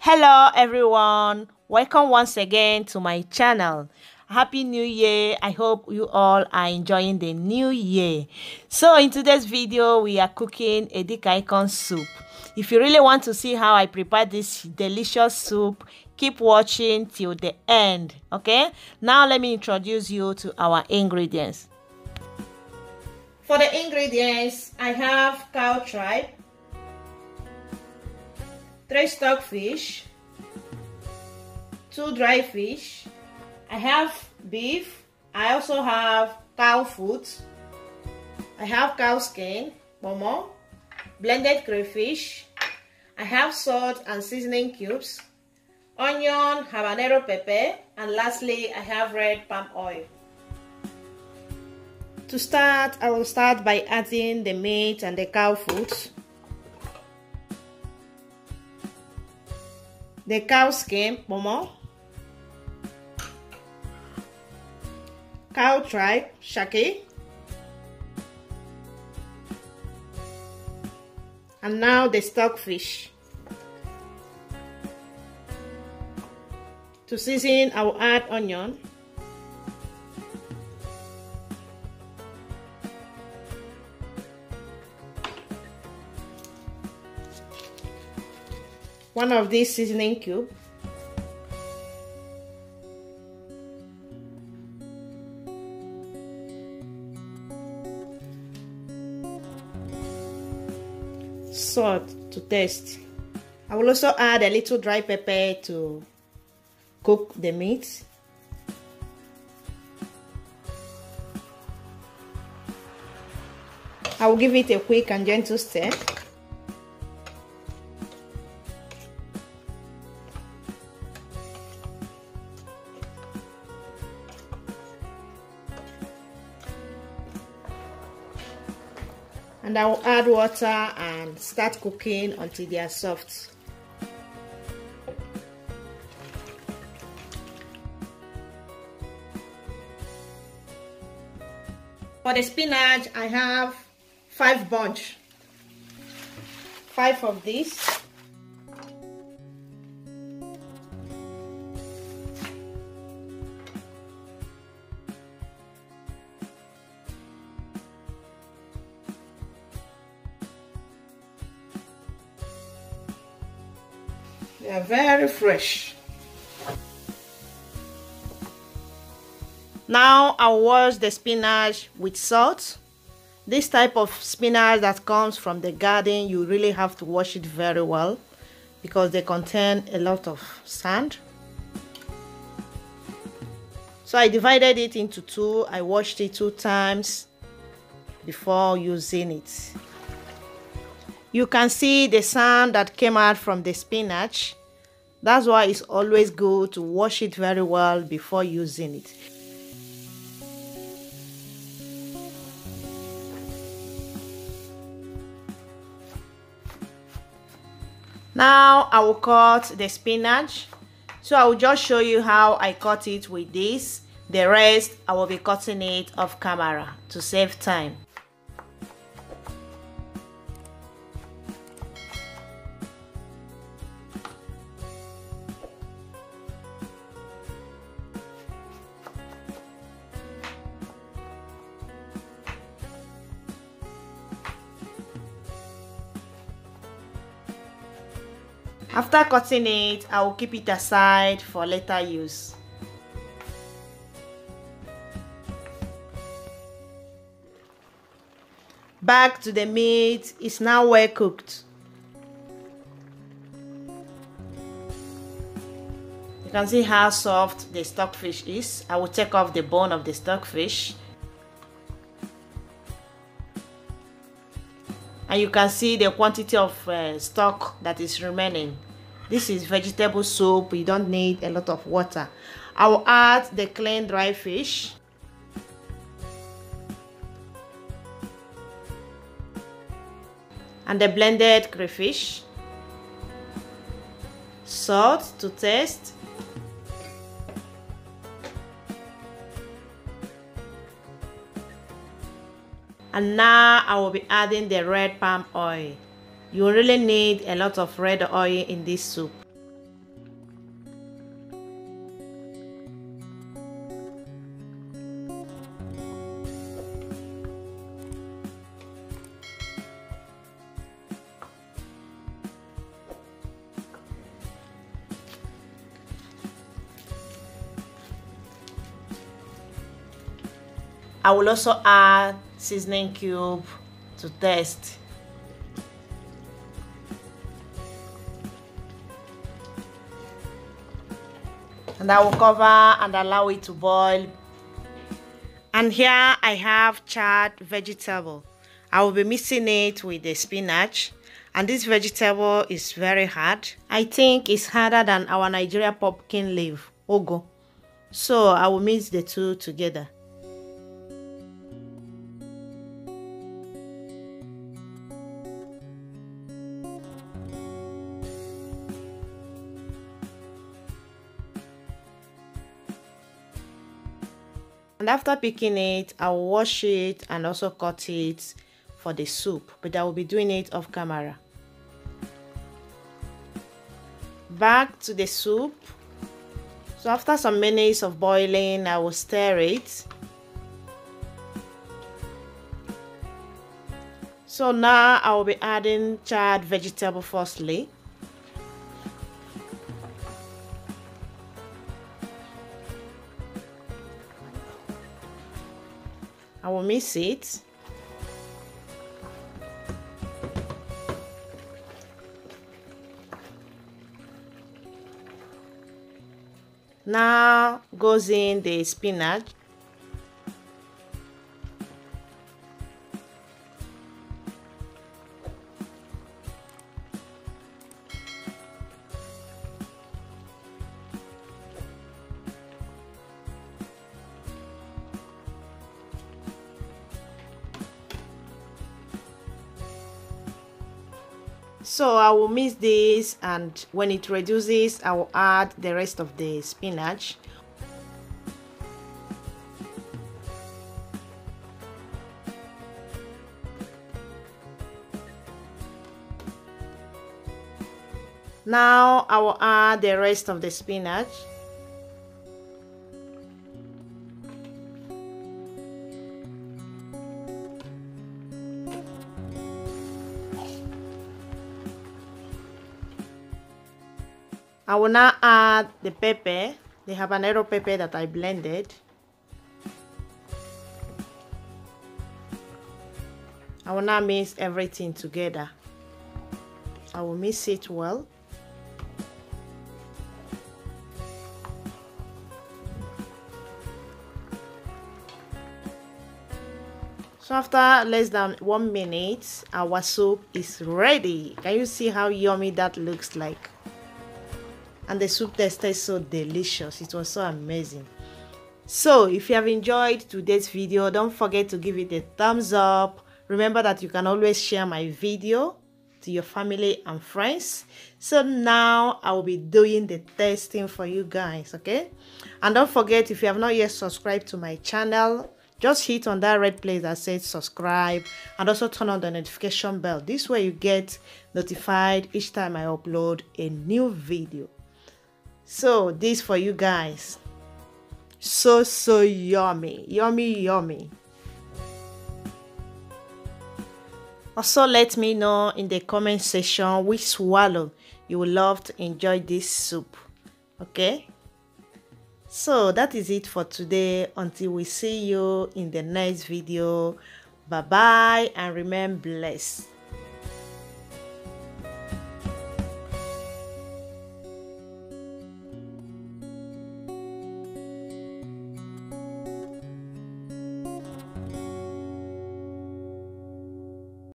Hello everyone, welcome once again to my channel. Happy New Year. I hope you all are enjoying the new year. So in today's video we are cooking Edikang Ikong soup. If you really want to see how I prepare this delicious soup, keep watching till the end. Okay, now let me introduce you to our ingredients. For the ingredients, I have cow tripe, 3 stockfish, 2 dry fish. I have beef. I also have cow foot. I have cow skin, momo, blended crayfish. I have salt and seasoning cubes, onion, habanero pepper, and lastly I have red palm oil. To start, I will start by adding the meat and the cow foot. The cow skin, momo, cow tripe, shake, and now the stockfish. To season, I will add onion, one of these seasoning cubes, salt to taste. I will also add a little dry pepper to cook the meat. I will give it a quick and gentle stir. And I will add water and start cooking until they are soft. For the spinach, I have 5 bunch. 5 of these. They are very fresh. Now I'll wash the spinach with salt. This type of spinach that comes from the garden, you really have to wash it very well because they contain a lot of sand. So I divided it into 2. I washed it 2 times before using it. You can see the sand that came out from the spinach. That's why it's always good to wash it very well before using it. Now I will cut the spinach. So I will just show you how I cut it with this. The rest I will be cutting it off camera to save time. After cutting it, I will keep it aside for later use. Back to the meat. It's now well cooked. You can see how soft the stockfish is. I will take off the bone of the stockfish. And you can see the quantity of stock that is remaining. This is vegetable soup. You don't need a lot of water. I will add the clean dry fish. And the blended crayfish. Salt to taste. And now I will be adding the red palm oil. You really need a lot of red oil in this soup. I will also add seasoning cube to taste. And I will cover and allow it to boil. And here I have charred vegetable. I will be mixing it with the spinach. And this vegetable is very hard. I think it's harder than our Nigerian pumpkin leaf, ogo. So I will mix the two together. And after picking it, I will wash it and also cut it for the soup, but I will be doing it off camera. Back to the soup. So after some minutes of boiling, I will stir it. So now I will be adding charred vegetable firstly. I will mix it. Now goes in the spinach. So I will mix this, and when it reduces, I will add the rest of the spinach. Now I will add the rest of the spinach. I will now add the pepper, the habanero pepper that I blended. I will now mix everything together. I will mix it well. So after less than 1 minute, our soup is ready. Can you see how yummy that looks like? And the soup tasted so delicious. It was so amazing. So if you have enjoyed today's video, don't forget to give it a thumbs up. Remember that you can always share my video to your family and friends. So now I will be doing the testing for you guys, okay? And don't forget, if you have not yet subscribed to my channel, just hit on that red place that says subscribe, and also turn on the notification bell. This way you get notified each time I upload a new video. So this for you guys. So yummy, yummy. Also let me know in the comment section which swallow you would love to enjoy this soup, okay? So that is it for today. Until we see you in the next video, bye bye and remain blessed.